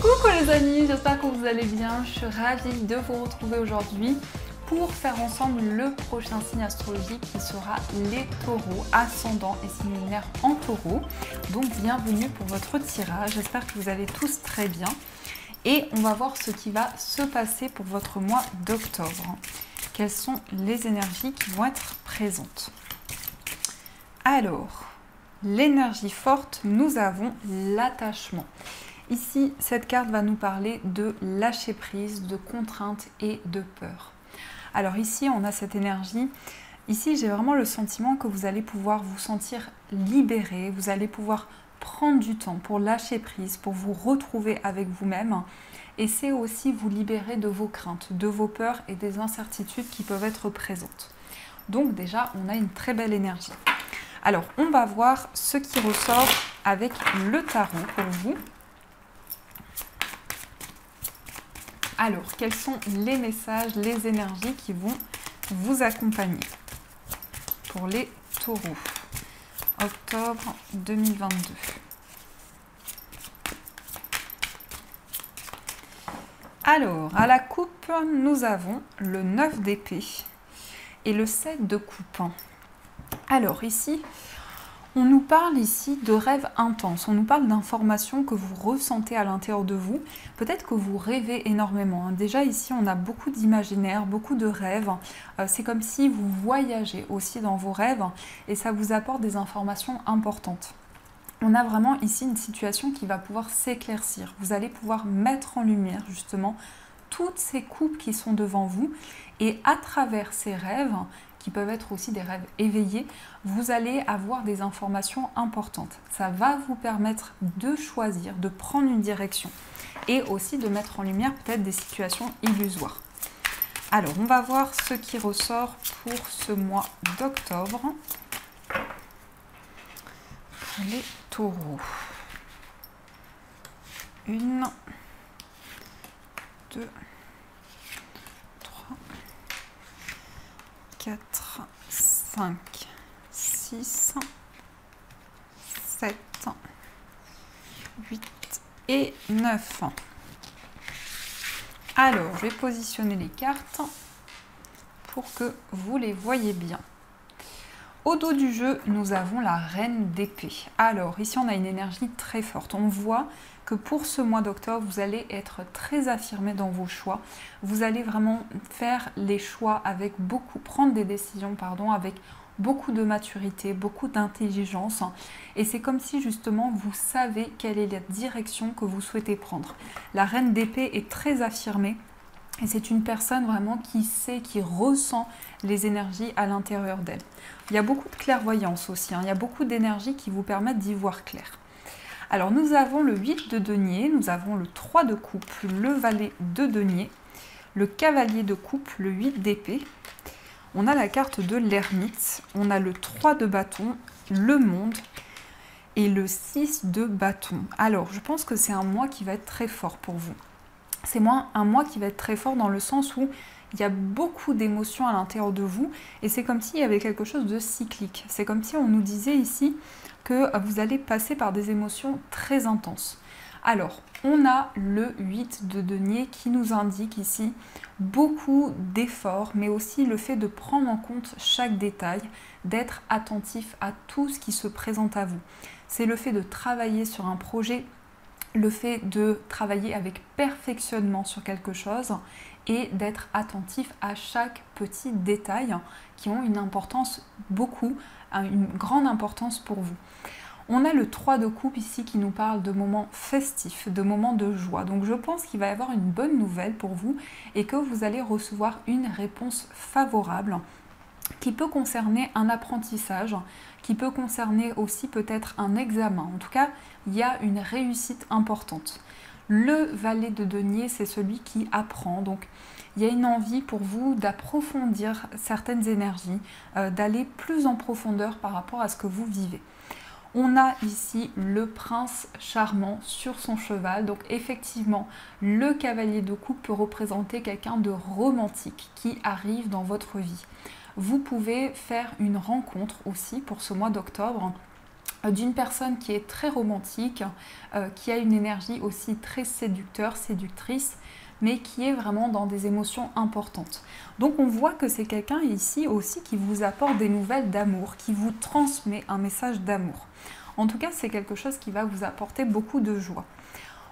Coucou les amis, j'espère que vous allez bien. Je suis ravie de vous retrouver aujourd'hui pour faire ensemble le prochain signe astrologique qui sera les taureaux, ascendant et signe lunaire en taureau. Donc bienvenue pour votre tirage, j'espère que vous allez tous très bien. Et on va voir ce qui va se passer pour votre mois d'octobre. Quelles sont les énergies qui vont être présentes? Alors, l'énergie forte, nous avons l'attachement. Ici, cette carte va nous parler de lâcher prise, de contraintes et de peur. Alors ici, on a cette énergie. Ici, j'ai vraiment le sentiment que vous allez pouvoir vous sentir libéré, vous allez pouvoir prendre du temps pour lâcher prise, pour vous retrouver avec vous-même. Et c'est aussi vous libérer de vos craintes, de vos peurs et des incertitudes qui peuvent être présentes. Donc déjà, on a une très belle énergie. Alors, on va voir ce qui ressort avec le tarot pour vous. Alors, quels sont les messages, les énergies qui vont vous accompagner pour les taureaux, octobre 2022. Alors, à la coupe, nous avons le 9 d'épée et le 7 de coupe. Alors ici, on nous parle ici de rêves intenses, on nous parle d'informations que vous ressentez à l'intérieur de vous. Peut-être que vous rêvez énormément. Déjà ici, on a beaucoup d'imaginaire, beaucoup de rêves. C'est comme si vous voyagez aussi dans vos rêves et ça vous apporte des informations importantes. On a vraiment ici une situation qui va pouvoir s'éclaircir. Vous allez pouvoir mettre en lumière justement toutes ces coupes qui sont devant vous et à travers ces rêves, qui peuvent être aussi des rêves éveillés, vous allez avoir des informations importantes. Ça va vous permettre de choisir, de prendre une direction et aussi de mettre en lumière peut-être des situations illusoires. Alors, on va voir ce qui ressort pour ce mois d'octobre. Les taureaux. 1, 2, 3, 4, 5, 6, 7, 8 et 9. Alors, je vais positionner les cartes pour que vous les voyez bien. Au dos du jeu, nous avons la reine d'épée. Alors, ici, on a une énergie très forte. On voit que pour ce mois d'octobre, vous allez être très affirmé dans vos choix. Vous allez vraiment faire les choix avec beaucoup, prendre des décisions, pardon, avec beaucoup de maturité, beaucoup d'intelligence. Et c'est comme si, justement, vous savez quelle est la direction que vous souhaitez prendre. La reine d'épée est très affirmée. Et c'est une personne vraiment qui sait, qui ressent les énergies à l'intérieur d'elle. Il y a beaucoup de clairvoyance aussi, il y a beaucoup d'énergie qui vous permettent d'y voir clair. Alors nous avons le 8 de denier, nous avons le 3 de coupe, le valet de denier, le cavalier de coupe, le 8 d'épée. On a la carte de l'ermite, on a le 3 de bâton, le monde et le 6 de bâton. Alors je pense que c'est un mois qui va être très fort pour vous. C'est un mois qui va être très fort dans le sens où il y a beaucoup d'émotions à l'intérieur de vous et c'est comme s'il y avait quelque chose de cyclique. C'est comme si on nous disait ici que vous allez passer par des émotions très intenses. Alors, on a le 8 de denier qui nous indique ici beaucoup d'efforts, mais aussi le fait de prendre en compte chaque détail, d'être attentif à tout ce qui se présente à vous. C'est le fait de travailler sur un projet, le fait de travailler avec perfectionnement sur quelque chose et d'être attentif à chaque petit détail qui ont une importance une grande importance pour vous. On a le 3 de coupe ici qui nous parle de moments festifs, de moments de joie. Donc je pense qu'il va y avoir une bonne nouvelle pour vous et que vous allez recevoir une réponse favorable qui peut concerner un apprentissage, qui peut concerner aussi peut-être un examen. En tout cas, il y a une réussite importante. Le valet de denier, c'est celui qui apprend. Donc, il y a une envie pour vous d'approfondir certaines énergies, d'aller plus en profondeur par rapport à ce que vous vivez. On a ici le prince charmant sur son cheval. Donc effectivement, le cavalier de coupe peut représenter quelqu'un de romantique qui arrive dans votre vie. Vous pouvez faire une rencontre aussi pour ce mois d'octobre d'une personne qui est très romantique, qui a une énergie aussi très séductrice, mais qui est vraiment dans des émotions importantes. Donc on voit que c'est quelqu'un ici aussi qui vous apporte des nouvelles d'amour, qui vous transmet un message d'amour. En tout cas, c'est quelque chose qui va vous apporter beaucoup de joie.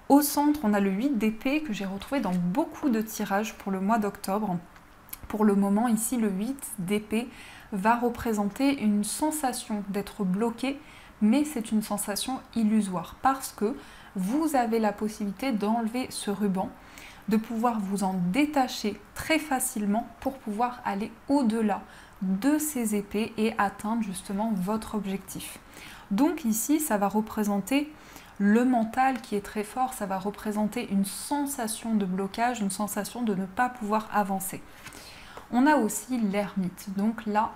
Au centre, on a le 8 d'épée que j'ai retrouvé dans beaucoup de tirages pour le mois d'octobre. Pour le moment, ici, le 8 d'épée va représenter une sensation d'être bloqué, mais c'est une sensation illusoire parce que vous avez la possibilité d'enlever ce ruban, de pouvoir vous en détacher très facilement pour pouvoir aller au-delà de ces épées et atteindre justement votre objectif. Donc ici, ça va représenter le mental qui est très fort, ça va représenter une sensation de blocage, une sensation de ne pas pouvoir avancer. On a aussi l'ermite, donc là,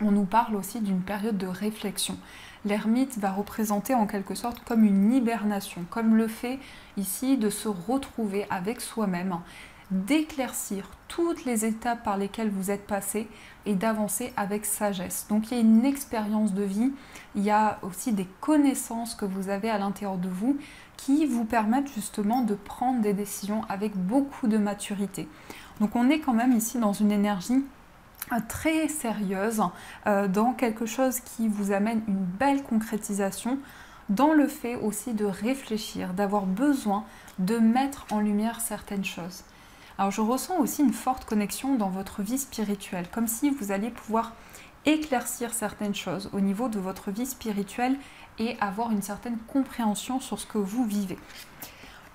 on nous parle aussi d'une période de réflexion. L'ermite va représenter en quelque sorte comme une hibernation, comme le fait ici de se retrouver avec soi-même, d'éclaircir toutes les étapes par lesquelles vous êtes passé et d'avancer avec sagesse. Donc il y a une expérience de vie, il y a aussi des connaissances que vous avez à l'intérieur de vous qui vous permettent justement de prendre des décisions avec beaucoup de maturité. Donc on est quand même ici dans une énergie très sérieuse, dans quelque chose qui vous amène une belle concrétisation, dans le fait aussi de réfléchir, d'avoir besoin de mettre en lumière certaines choses. Alors je ressens aussi une forte connexion dans votre vie spirituelle, comme si vous alliez pouvoir éclaircir certaines choses au niveau de votre vie spirituelle et avoir une certaine compréhension sur ce que vous vivez.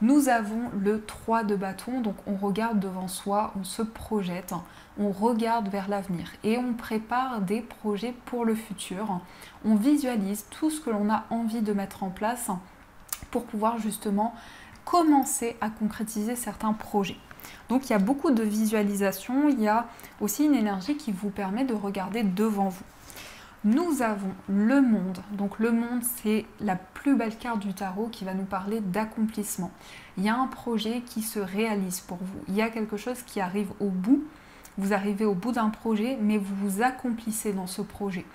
Nous avons le 3 de bâton, donc on regarde devant soi, on se projette, on regarde vers l'avenir et on prépare des projets pour le futur. On visualise tout ce que l'on a envie de mettre en place pour pouvoir justement commencer à concrétiser certains projets. Donc il y a beaucoup de visualisation, il y a aussi une énergie qui vous permet de regarder devant vous. Nous avons le monde. Donc le monde, c'est la plus belle carte du tarot qui va nous parler d'accomplissement. Il y a un projet qui se réalise pour vous. Il y a quelque chose qui arrive au bout. Vous arrivez au bout d'un projet, mais vous vous accomplissez dans ce projet.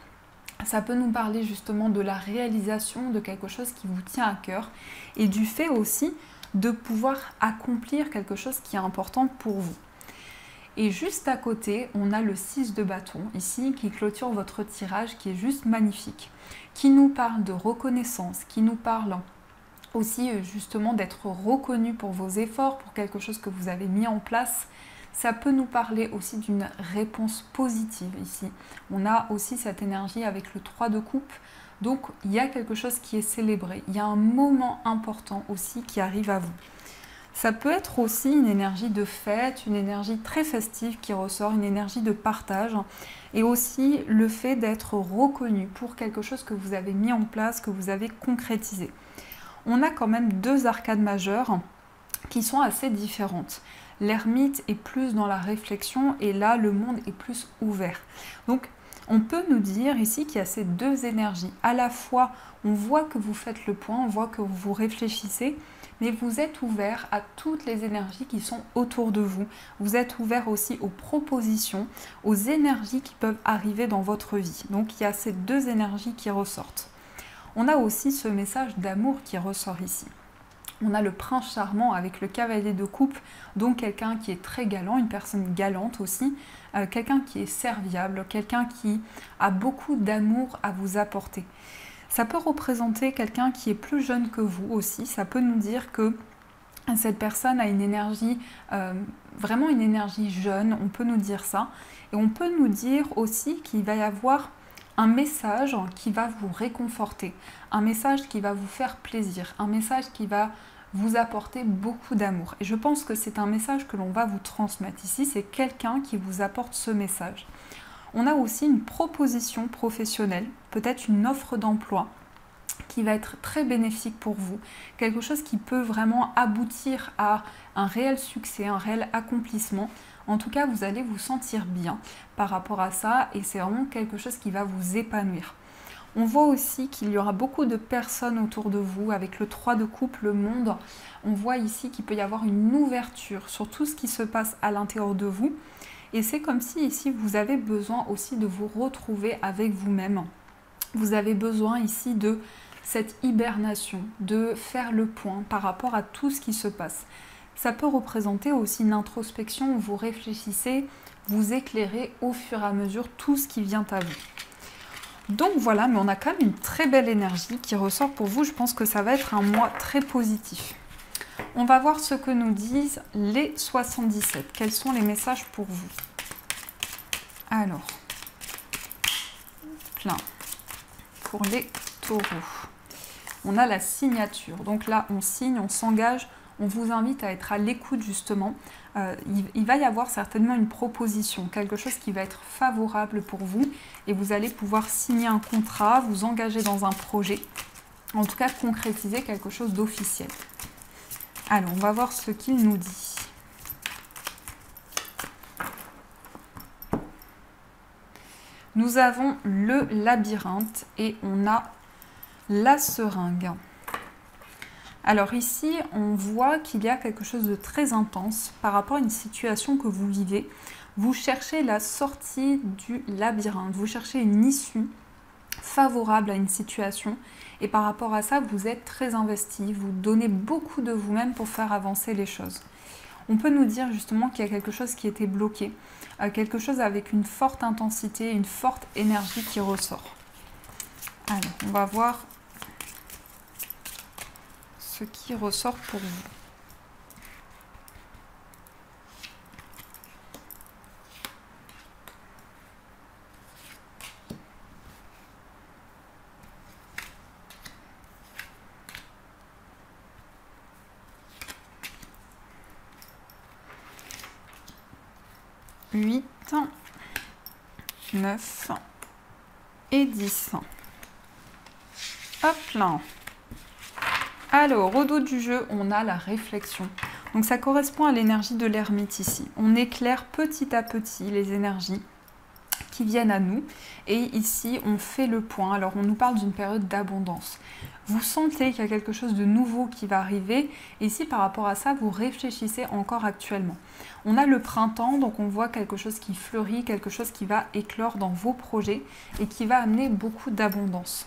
Ça peut nous parler justement de la réalisation de quelque chose qui vous tient à cœur et du fait aussi de pouvoir accomplir quelque chose qui est important pour vous. Et juste à côté, on a le 6 de bâton, ici, qui clôture votre tirage, qui est juste magnifique, qui nous parle de reconnaissance, qui nous parle aussi justement d'être reconnu pour vos efforts, pour quelque chose que vous avez mis en place. Ça peut nous parler aussi d'une réponse positive ici. On a aussi cette énergie avec le 3 de coupe, donc il y a quelque chose qui est célébré, il y a un moment important aussi qui arrive à vous. Ça peut être aussi une énergie de fête, une énergie très festive qui ressort, une énergie de partage et aussi le fait d'être reconnu pour quelque chose que vous avez mis en place, que vous avez concrétisé. On a quand même deux arcades majeures qui sont assez différentes. L'ermite est plus dans la réflexion et là le monde est plus ouvert. Donc on peut nous dire ici qu'il y a ces deux énergies. À la fois on voit que vous faites le point, on voit que vous réfléchissez, mais vous êtes ouvert à toutes les énergies qui sont autour de vous. Vous êtes ouvert aussi aux propositions, aux énergies qui peuvent arriver dans votre vie. Donc il y a ces deux énergies qui ressortent. On a aussi ce message d'amour qui ressort ici. On a le prince charmant avec le cavalier de coupe, donc quelqu'un qui est très galant, une personne galante aussi, quelqu'un qui est serviable, quelqu'un qui a beaucoup d'amour à vous apporter. Ça peut représenter quelqu'un qui est plus jeune que vous aussi, ça peut nous dire que cette personne a une énergie, vraiment une énergie jeune, on peut nous dire ça. Et on peut nous dire aussi qu'il va y avoir un message qui va vous réconforter, un message qui va vous faire plaisir, un message qui va vous apporter beaucoup d'amour. Et je pense que c'est un message que l'on va vous transmettre ici, c'est quelqu'un qui vous apporte ce message. On a aussi une proposition professionnelle, peut-être une offre d'emploi qui va être très bénéfique pour vous, quelque chose qui peut vraiment aboutir à un réel succès, un réel accomplissement. En tout cas, vous allez vous sentir bien par rapport à ça et c'est vraiment quelque chose qui va vous épanouir. On voit aussi qu'il y aura beaucoup de personnes autour de vous avec le 3 de coupe, le monde. On voit ici qu'il peut y avoir une ouverture sur tout ce qui se passe à l'intérieur de vous. Et c'est comme si ici vous avez besoin aussi de vous retrouver avec vous-même. vous avez besoin ici de cette hibernation, de faire le point par rapport à tout ce qui se passe. Ça peut représenter aussi une introspection où vous réfléchissez, vous éclairez au fur et à mesure tout ce qui vient à vous. Donc voilà, mais on a quand même une très belle énergie qui ressort pour vous. Je pense que ça va être un mois très positif. On va voir ce que nous disent les 77. Quels sont les messages pour vous? Alors, plein. Pour les taureaux. On a la signature. Donc là, on signe, on s'engage. On vous invite à être à l'écoute justement. Il va y avoir certainement une proposition, quelque chose qui va être favorable pour vous. Et vous allez pouvoir signer un contrat, vous engager dans un projet. En tout cas, concrétiser quelque chose d'officiel. Alors, on va voir ce qu'il nous dit. Nous avons le labyrinthe et on a la seringue. Alors ici, on voit qu'il y a quelque chose de très intense par rapport à une situation que vous vivez. Vous cherchez la sortie du labyrinthe, vous cherchez une issue favorable à une situation et par rapport à ça, vous êtes très investi, vous donnez beaucoup de vous-même pour faire avancer les choses. On peut nous dire justement qu'il y a quelque chose qui était bloqué, quelque chose avec une forte intensité, une forte énergie qui ressort. Alors, on va voir ce qui ressort pour vous. Huit, 9 et 10. Hop là. Alors, au dos du jeu, on a la réflexion. Donc ça correspond à l'énergie de l'ermite ici. On éclaire petit à petit les énergies qui viennent à nous. Et ici, on fait le point. Alors, on nous parle d'une période d'abondance. Vous sentez qu'il y a quelque chose de nouveau qui va arriver. Et ici, par rapport à ça, vous réfléchissez encore actuellement. On a le printemps, donc on voit quelque chose qui fleurit, quelque chose qui va éclore dans vos projets et qui va amener beaucoup d'abondance.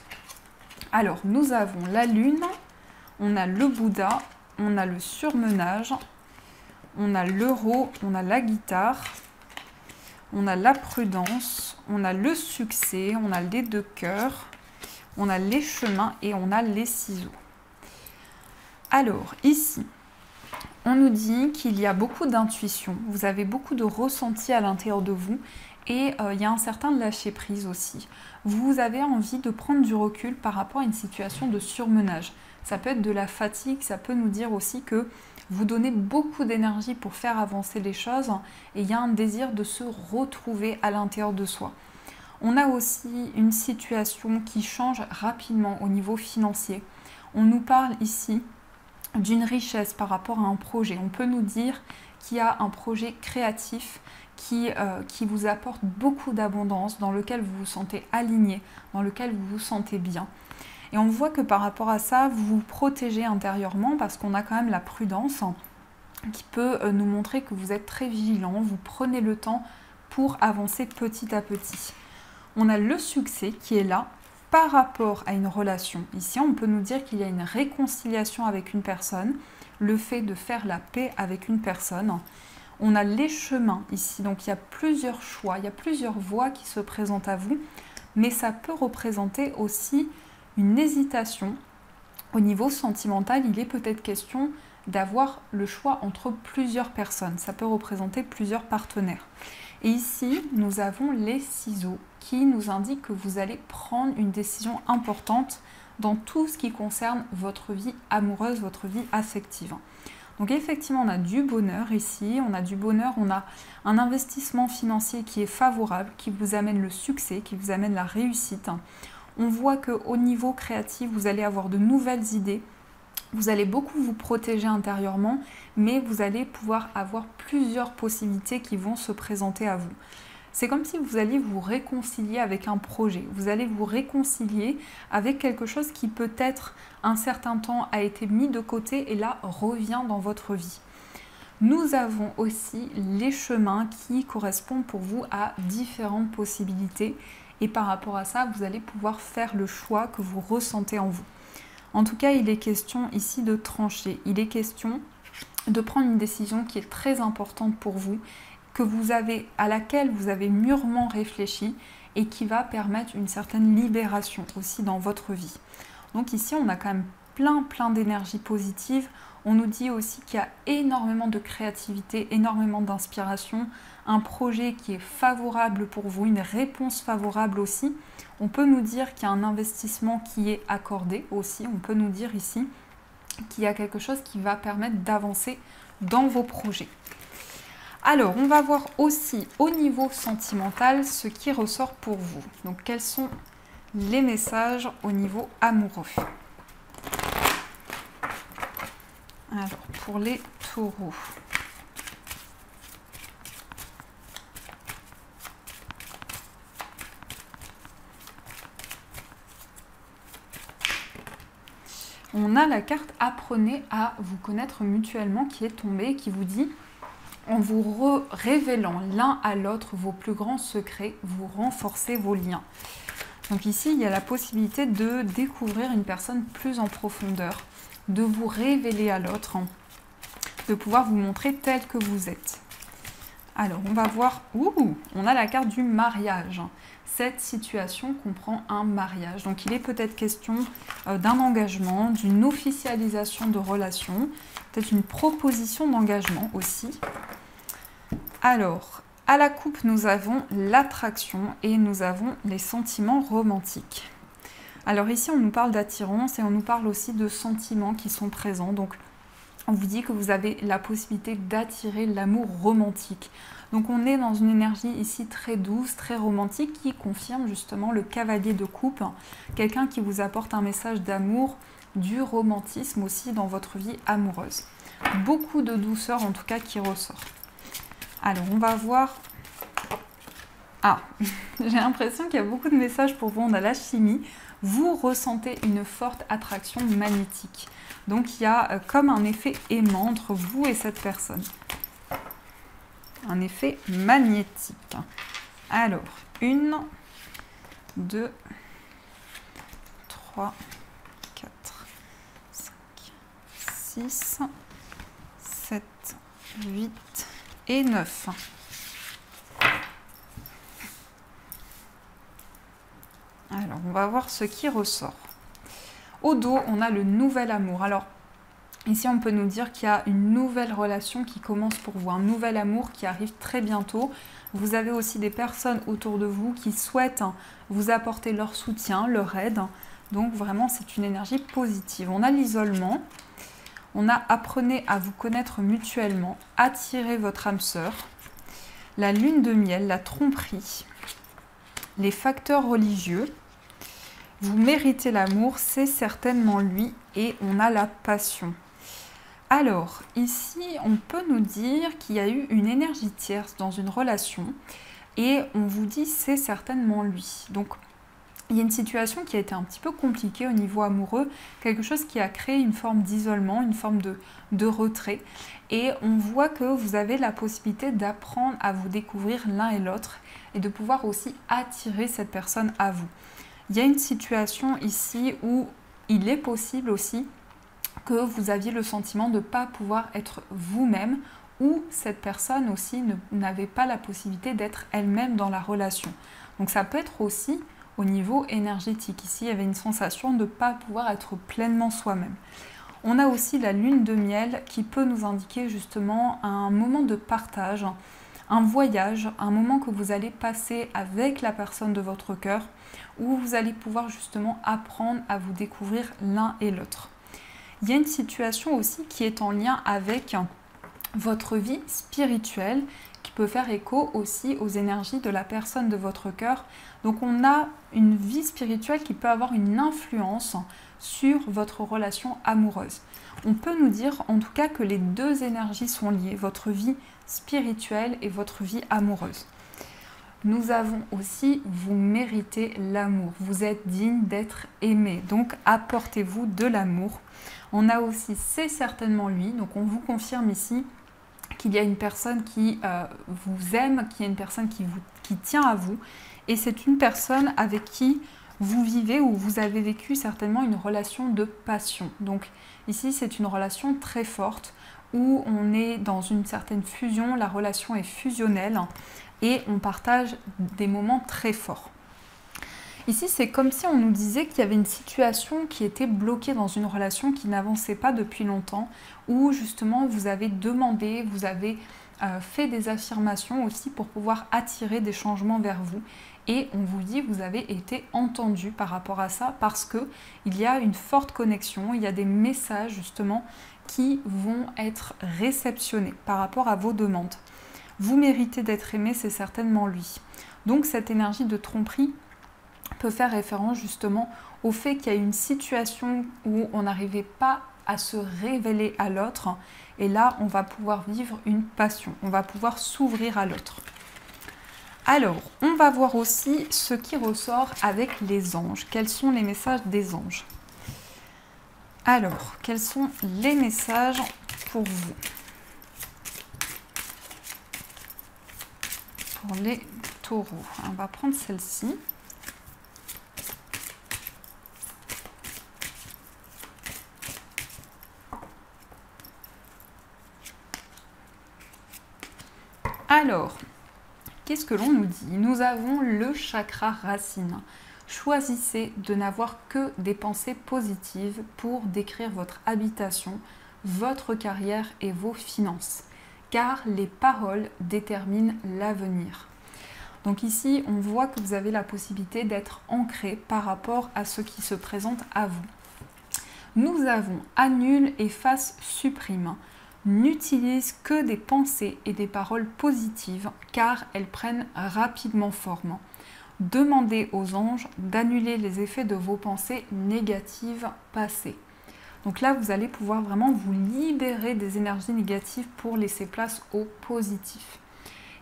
Alors, nous avons la lune, on a le Bouddha, on a le surmenage, on a l'euro, on a la guitare, on a la prudence, on a le succès, on a les deux cœurs, on a les chemins et on a les ciseaux. Alors, ici, on nous dit qu'il y a beaucoup d'intuition, vous avez beaucoup de ressenti à l'intérieur de vous et il y a un certain lâcher-prise aussi. Vous avez envie de prendre du recul par rapport à une situation de surmenage. Ça peut être de la fatigue, ça peut nous dire aussi que vous donnez beaucoup d'énergie pour faire avancer les choses et il y a un désir de se retrouver à l'intérieur de soi. On a aussi une situation qui change rapidement au niveau financier. On nous parle ici d'une richesse par rapport à un projet. On peut nous dire qu'il y a un projet créatif qui vous apporte beaucoup d'abondance, dans lequel vous vous sentez aligné, dans lequel vous vous sentez bien. Et on voit que par rapport à ça, vous vous protégez intérieurement parce qu'on a quand même la prudence qui peut nous montrer que vous êtes très vigilant, vous prenez le temps pour avancer petit à petit. On a le succès qui est là par rapport à une relation. Ici, on peut nous dire qu'il y a une réconciliation avec une personne, le fait de faire la paix avec une personne. On a les chemins ici, donc il y a plusieurs choix, il y a plusieurs voies qui se présentent à vous, mais ça peut représenter aussi une hésitation. Au niveau sentimental, il est peut-être question d'avoir le choix entre plusieurs personnes. Ça peut représenter plusieurs partenaires. Et ici, nous avons les ciseaux qui nous indiquent que vous allez prendre une décision importante dans tout ce qui concerne votre vie amoureuse, votre vie affective. Donc effectivement, on a du bonheur ici, on a du bonheur, on a un investissement financier qui est favorable, qui vous amène le succès, qui vous amène la réussite. On voit qu'au niveau créatif, vous allez avoir de nouvelles idées, vous allez beaucoup vous protéger intérieurement, mais vous allez pouvoir avoir plusieurs possibilités qui vont se présenter à vous. C'est comme si vous alliez vous réconcilier avec un projet, vous allez vous réconcilier avec quelque chose qui peut-être un certain temps a été mis de côté et là revient dans votre vie. Nous avons aussi les chemins qui correspondent pour vous à différentes possibilités et par rapport à ça, vous allez pouvoir faire le choix que vous ressentez en vous. En tout cas, il est question ici de trancher. Il est question de prendre une décision qui est très importante pour vous, à laquelle vous avez mûrement réfléchi et qui va permettre une certaine libération aussi dans votre vie. Donc ici, on a quand même plein d'énergie positive. On nous dit aussi qu'il y a énormément de créativité, énormément d'inspiration, un projet qui est favorable pour vous, une réponse favorable aussi. On peut nous dire qu'il y a un investissement qui est accordé aussi. On peut nous dire ici qu'il y a quelque chose qui va permettre d'avancer dans vos projets. Alors, on va voir aussi au niveau sentimental ce qui ressort pour vous. Donc, quels sont les messages au niveau amoureux? Alors, pour les taureaux. On a la carte « Apprenez à vous connaître mutuellement » qui est tombée, qui vous dit « En vous révélant l'un à l'autre vos plus grands secrets, vous renforcez vos liens ». Donc ici, il y a la possibilité de découvrir une personne plus en profondeur, de vous révéler à l'autre, de pouvoir vous montrer tel que vous êtes. Alors, on va voir... on a la carte du mariage. Cette situation comprend un mariage. Donc, il est peut-être question d'un engagement, d'une officialisation de relation, peut-être une proposition d'engagement aussi. Alors, à la coupe, nous avons l'attraction et nous avons les sentiments romantiques. Alors ici, on nous parle d'attirance et on nous parle aussi de sentiments qui sont présents. Donc, on vous dit que vous avez la possibilité d'attirer l'amour romantique. Donc, on est dans une énergie ici très douce, très romantique qui confirme justement le cavalier de coupe. Quelqu'un qui vous apporte un message d'amour, du romantisme aussi dans votre vie amoureuse. Beaucoup de douceur en tout cas qui ressort. Alors, on va voir... Ah, j'ai l'impression qu'il y a beaucoup de messages pour vous. On a la chimie. Vous ressentez une forte attraction magnétique. Donc, il y a comme un effet aimant entre vous et cette personne. Un effet magnétique. Alors, 1, 2, 3, 4, 5, 6, 7, 8 et 9. Alors, on va voir ce qui ressort. Au dos, on a le nouvel amour. Alors, ici, on peut nous dire qu'il y a une nouvelle relation qui commence pour vous, un nouvel amour qui arrive très bientôt. Vous avez aussi des personnes autour de vous qui souhaitent vous apporter leur soutien, leur aide. Donc, vraiment, c'est une énergie positive. On a l'isolement. On a apprenez à vous connaître mutuellement, attirez votre âme sœur. La lune de miel, la tromperie. Les facteurs religieux. Vous méritez l'amour, c'est certainement lui. Et on a la passion. Alors, ici, on peut nous dire qu'il y a eu une énergie tierce dans une relation. Et on vous dit c'est certainement lui. Donc, il y a une situation qui a été un petit peu compliquée au niveau amoureux. Quelque chose qui a créé une forme d'isolement, une forme de retrait. Et on voit que vous avez la possibilité d'apprendre à vous découvrir l'un et l'autre. Et de pouvoir aussi attirer cette personne à vous. Il y a une situation ici où il est possible aussi que vous aviez le sentiment de ne pas pouvoir être vous-même ou cette personne aussi n'avait pas la possibilité d'être elle-même dans la relation. Donc ça peut être aussi au niveau énergétique. Ici, il y avait une sensation de ne pas pouvoir être pleinement soi-même. On a aussi la lune de miel qui peut nous indiquer justement un moment de partage, un voyage, un moment que vous allez passer avec la personne de votre cœur où vous allez pouvoir justement apprendre à vous découvrir l'un et l'autre. Il y a une situation aussi qui est en lien avec votre vie spirituelle qui peut faire écho aussi aux énergies de la personne de votre cœur. Donc on a une vie spirituelle qui peut avoir une influence sur votre relation amoureuse. On peut nous dire en tout cas que les deux énergies sont liées, votre vie spirituelle et votre vie amoureuse. Nous avons aussi, vous méritez l'amour. Vous êtes digne d'être aimé. Donc, apportez-vous de l'amour. On a aussi, c'est certainement lui. Donc, on vous confirme ici qu'il y a une personne qui vous aime, qu'il y a une personne qui tient à vous et c'est une personne avec qui vous vivez ou vous avez vécu certainement une relation de passion. Donc ici, c'est une relation très forte où on est dans une certaine fusion, la relation est fusionnelle et on partage des moments très forts. Ici, c'est comme si on nous disait qu'il y avait une situation qui était bloquée dans une relation qui n'avançait pas depuis longtemps, où justement vous avez demandé, vous avez fait des affirmations aussi pour pouvoir attirer des changements vers vous. Et on vous dit que vous avez été entendu par rapport à ça parce qu'il y a une forte connexion, il y a des messages justement qui vont être réceptionnés par rapport à vos demandes. Vous méritez d'être aimé, c'est certainement lui. Donc cette énergie de tromperie peut faire référence justement au fait qu'il y a une situation où on n'arrivait pas à se révéler à l'autre et là on va pouvoir vivre une passion, on va pouvoir s'ouvrir à l'autre. Alors, on va voir aussi ce qui ressort avec les anges. Quels sont les messages des anges? Alors, quels sont les messages pour vous? Pour les taureaux, on va prendre celle-ci. Alors, qu'est-ce que l'on nous dit? Nous avons le chakra racine. Choisissez de n'avoir que des pensées positives pour décrire votre habitation, votre carrière et vos finances, car les paroles déterminent l'avenir. Donc ici, on voit que vous avez la possibilité d'être ancré par rapport à ce qui se présente à vous. Nous avons annule et face supprime. N'utilise que des pensées et des paroles positives car elles prennent rapidement forme. Demandez aux anges d'annuler les effets de vos pensées négatives passées. Donc là, vous allez pouvoir vraiment vous libérer des énergies négatives pour laisser place au positif.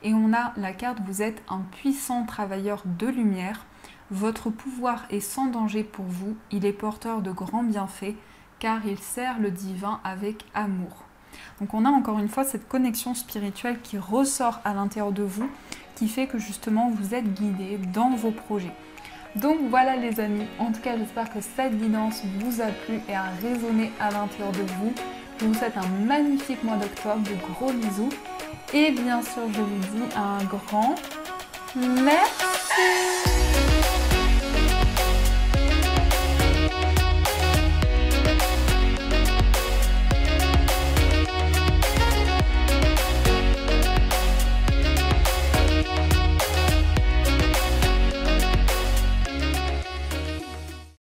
Et on a la carte, vous êtes un puissant travailleur de lumière. Votre pouvoir est sans danger pour vous. Il est porteur de grands bienfaits car il sert le divin avec amour. Donc on a encore une fois cette connexion spirituelle qui ressort à l'intérieur de vous, qui fait que justement vous êtes guidé dans vos projets. Donc voilà les amis, en tout cas j'espère que cette guidance vous a plu et a résonné à l'intérieur de vous. Je vous souhaite un magnifique mois d'octobre, de gros bisous. Et bien sûr je vous dis un grand merci.